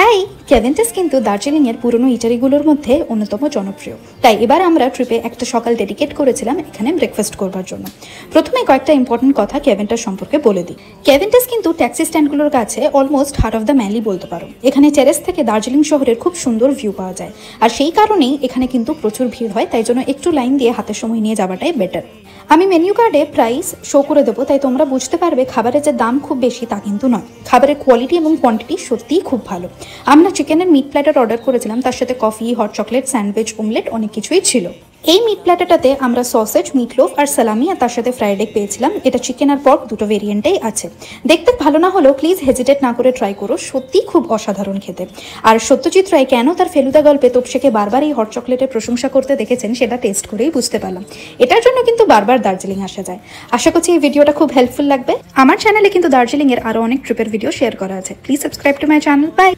High, ক্যাভেন্টাস কিন্তু দার্জিলিংয়ের পুরনো ইটারিগুলোর মধ্যে অন্যতম জনপ্রিয়। তাই এবার আমরা ট্রিপে একটা সকাল ডেডিকেট করেছিলাম এখানে ব্রেকফাস্ট করবার জন্য। প্রথমে কয়েকটা ইম্পর্টেন্ট কথা ক্যাভেন্টাস সম্পর্কে বলে দিই। ক্যাভেন্টাস কিন্তু ট্যাক্সি স্ট্যান্ডগুলোর কাছে অলমোস্ট হার্ট অফ দ্য ম্যালি বলতে পারো। এখানে টেরেস থেকে দার্জিলিং শহরের খুব সুন্দর ভিউ পাওয়া যায়, আর সেই কারণেই এখানে কিন্তু প্রচুর ভিড় হয়। তাই জন্য একটু লাইন দিয়ে হাতে সময় নিয়ে যাওয়াটাই বেটার। আমি মেনু কার্ডে প্রাইস শো করে দেবো, তাই তোমরা বুঝতে পারবে খাবারের যে দাম খুব বেশি তা কিন্তু নয়। খাবারের কোয়ালিটি এবং কোয়ান্টিটি সত্যিই খুব ভালো। আমরা চিকেনের মিট প্ল্যাটার অর্ডার করেছিলাম, তার সাথে coffee, hot chocolate, sandwich, omelette অনেক কিছুই ছিল। এই মিট প্ল্যাটারটাতে আমরা সসেজ, মিটলোফ আর সালামি আর তার সাথে ফ্রাইড এগ পেয়েছিলাম। এটা চিকেন আর পর্ক দুটো ভেরিয়েন্টেই আছে। দেখতে ভালো না হলেও প্লিজ হেজিটেট না করে ট্রাই করো, সত্যিই খুব অসাধারণ খেতে। আর সত্যজিৎ রায় কেন তার ফেলুদা গল্পে তোপসেকে বারবার এই হট চকলেটের প্রশংসা করতে দেখেছেন সেটা টেস্ট করেই বুঝতে পারলাম। এটার জন্য কিন্তু বারবার দার্জিলিং আসা যায়। আশা করছি এই ভিডিওটা খুব হেল্পফুল লাগবে। আমার চ্যানেলে কিন্তু দার্জিলিংয়ের আরও অনেক ট্রিপের ভিডিও শেয়ার করা আছে। Please subscribe to my channel. By.